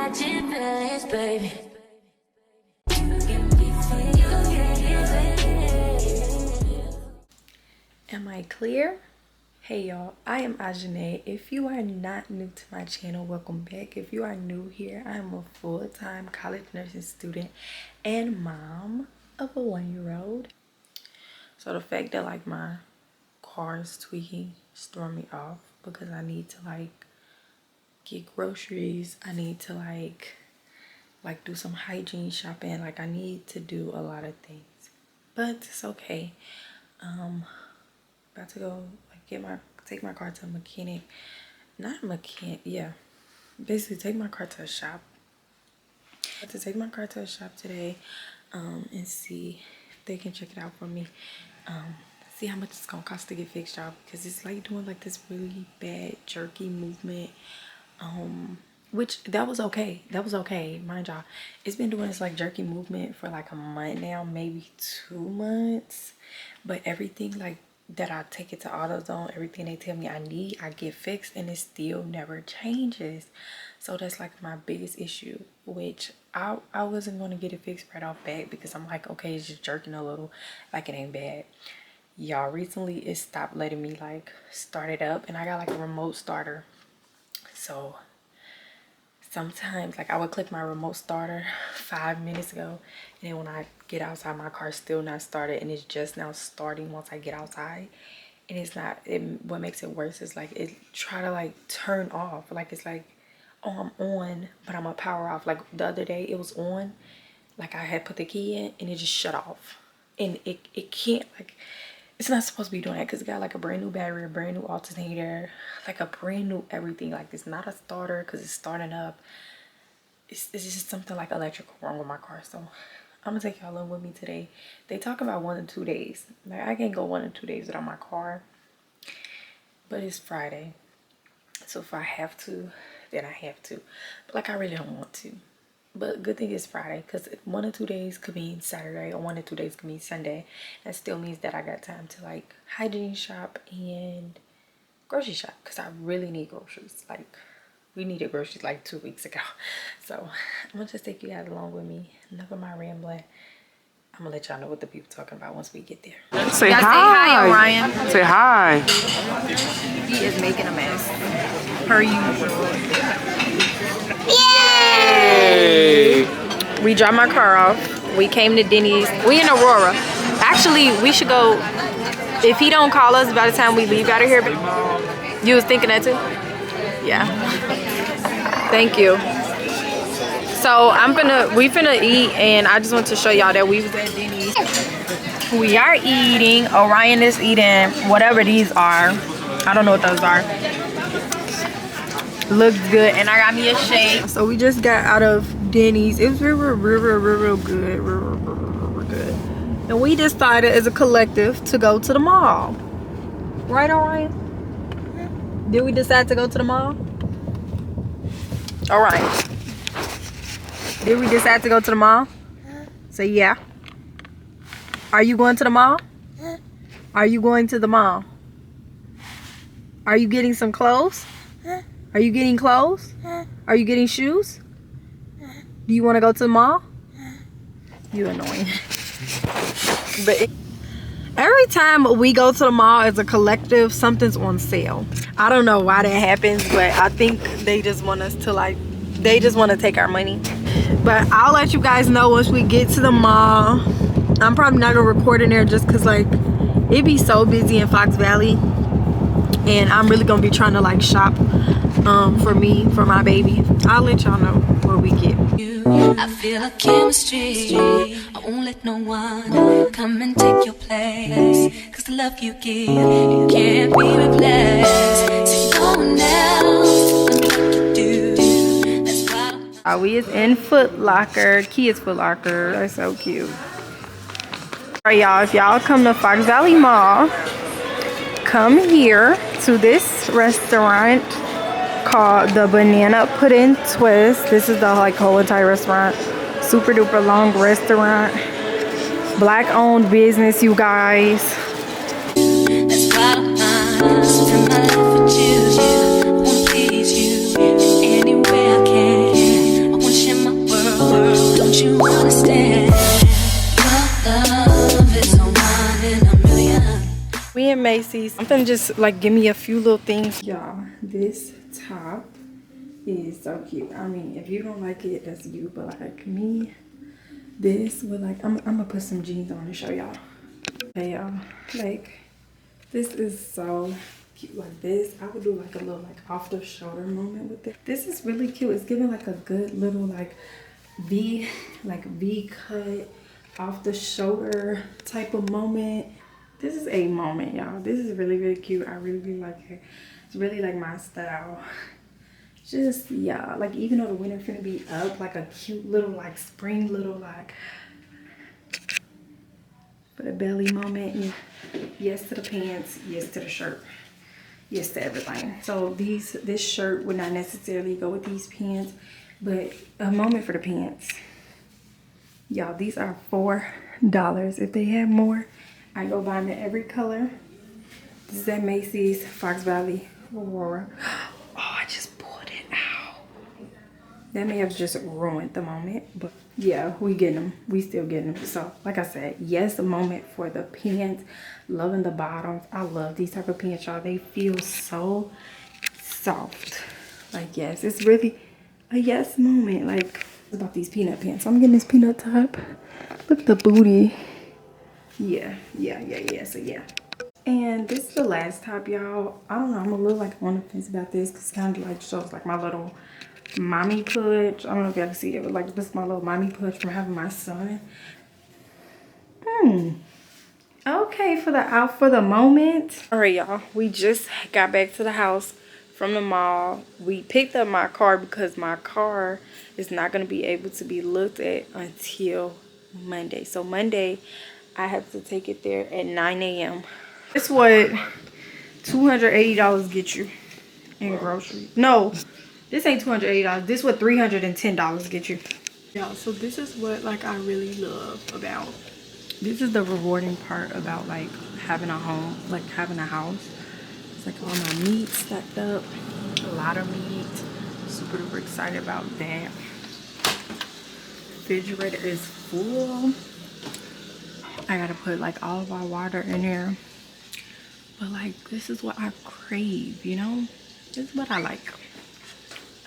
catching feelings, baby. Am I clear? Hey y'all, I am Azhanae. If you are not new to my channel, welcome back. If you are new here, I am a full-time college nursing student and mom of a 1-year-old. So the fact that like my car is tweaking is throwing me off because I need to like get groceries. I need to like do some hygiene shopping. Like I need to do a lot of things, but it's okay. About to go like take my car to a mechanic. Not a mechanic, yeah. Basically take my car to a shop. I have to take my car to a shop today and see if they can check it out for me. See how much it's gonna cost to get fixed, y'all, because it's like doing like this really bad jerky movement. Which that was okay, mind y'all. It's been doing this like jerky movement for like a month now, maybe 2 months. But everything like that I take it to AutoZone, everything they tell me I need, I get fixed, and it still never changes. So that's like my biggest issue, which I wasn't going to get it fixed right off bat because I'm like, okay, it's just jerking a little, like it ain't bad. Y'all, recently it stopped letting me like start it up, and I got like a remote starter. So sometimes like I would click my remote starter 5 minutes ago, and then when I get outside, my car's still not started, and it's just now starting once I get outside. And it's not, what makes it worse is like it try to like turn off, like it's like, oh, I'm on, but I'm gonna power off. Like the other day it was on, like I had put the key in and it just shut off, and it can't, like it's not supposed to be doing that because it got like a brand new battery, a brand new alternator, like a brand new everything. Like it's not a starter because it's starting up. It's just something like electrical wrong with my car. So I'm gonna take y'all in with me today. They talk about 1 to 2 days. Like I can't go 1 to 2 days without my car, but it's Friday, so if I have to, then I have to. But like I really don't want to. But good thing it's Friday, because 1 or 2 days could mean Saturday, or 1 or 2 days could mean Sunday. That still means that I got time to like hygiene shop and grocery shop, because I really need groceries. Like we needed groceries like 2 weeks ago. So I'm gonna just take you guys along with me. Enough of my rambling. I'm gonna let y'all know what the people talking about once we get there. Say hi. Say hi, Orion. Say hi. He is making a mess. Per usual. Yay! We dropped my car off. We came to Denny's. We in Aurora. Actually, we should go. If he don't call us by the time we leave out of here. You was thinking that too? Yeah. Thank you. So we finna eat, and I just want to show y'all that we was at Denny's. We are eating. Orion is eating whatever these are. I don't know what those are. Looks good, and I got me a shake. So we just got out of Denny's. It was real good, real good. And we decided as a collective to go to the mall. Right, Orion? Did we decide to go to the mall? All right. Did we decide to go to the mall? So yeah. Are you going to the mall? Are you going to the mall? Are you getting some clothes? Are you getting clothes? Are you getting shoes? Do you want to go to the mall? You annoying. But every time we go to the mall as a collective, something's on sale. I don't know why that happens, but I think they just want us to like, they just want to take our money. But I'll let you guys know once we get to the mall. I'm probably not gonna record in there just because like it be so busy in Fox Valley, and I'm really gonna be trying to like shop for me, for my baby. I'll let y'all know what we get. I feel a chemistry. I won't let no one come and take your place. Cause the love you give, it can't be replaced. So no one else can like you do. That's why We is in Foot Locker. Kids Foot Locker. That's so cute. Alright y'all, if y'all come to Fox Valley Mall, come here to this restaurant called the Banana Pudding Twist. This is the like whole entire restaurant. Super duper long restaurant. Black owned business, you guys. that's why I spend my life with you. I wanna please you in any way I can. I Macy's. I'm gonna just like give me a few little things. Y'all, this top is so cute. I mean, if you don't like it, that's you, but like me, this would like, I'm gonna put some jeans on and show y'all. Hey y'all, like this is so cute. Like this, I would do like a little like off the shoulder moment with it. This is really cute. It's giving like a good little like V cut off the shoulder type of moment. This is a moment, y'all. This is really, really cute. I really, really like it. It's really like my style. Just, yeah, like even though the winter finna be up, like a cute little like spring little like for the belly moment. Yeah. Yes to the pants, yes to the shirt, yes to everything. So this shirt would not necessarily go with these pants, but a moment for the pants. Y'all, these are $4. If they had more, I go buy them in every color. This is at Macy's, Fox Valley, Aurora. Oh, I just pulled it out. That may have just ruined the moment, but yeah, we getting them. We still getting them. So, like I said, yes, a moment for the pants. Loving the bottoms. I love these type of pants, y'all. They feel so soft. Like, yes, it's really a yes moment. Like, it's about these peanut pants. So I'm getting this peanut top. Look at the booty. Yeah. So yeah. And this is the last top, y'all. I don't know, I'm a little like on the fence about this because it kind of like shows like my little mommy pudge. I don't know if y'all can see it, but like this is my little mommy pudge from having my son. Okay, for the moment. All right, y'all, we just got back to the house from the mall. We picked up my car because my car is not going to be able to be looked at until Monday. So Monday I have to take it there at 9 a.m. It's what $280 get you in groceries. No, this ain't $280. This what $310 get you. Yeah, so this is what like I really love about. This is the rewarding part about like having a home, like having a house. It's like all my meat stacked up, a lot of meat. Super duper excited about that. Refrigerator is full. I gotta put like all of our water in there. But like this is what I crave, you know? This is what I like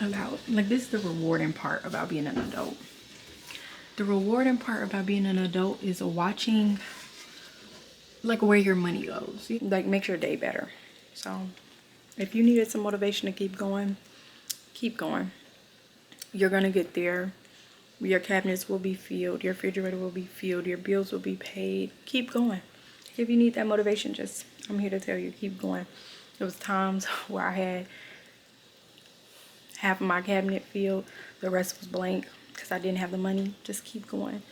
about, like this is the rewarding part about being an adult. The rewarding part about being an adult is watching like where your money goes. Like makes your day better. So if you needed some motivation to keep going, keep going. You're gonna get there. Your cabinets will be filled, your refrigerator will be filled, your bills will be paid. Keep going. If you need that motivation, just I'm here to tell you, keep going. There was times where I had half of my cabinet filled, the rest was blank because I didn't have the money. Just keep going.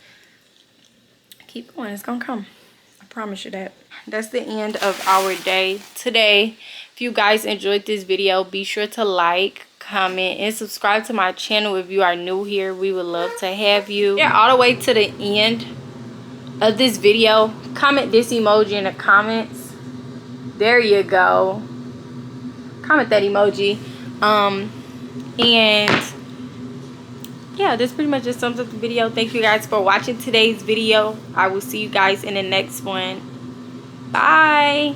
Keep going. It's gonna come. I promise you that. That's the end of our day today. If you guys enjoyed this video, be sure to like, comment, and subscribe to my channel if you are new here. We would love to have you. Yeah, all the way to the end of this video. Comment this emoji in the comments. There you go. Comment that emoji. And yeah, this pretty much just sums up the video. Thank you guys for watching today's video. I will see you guys in the next one. Bye.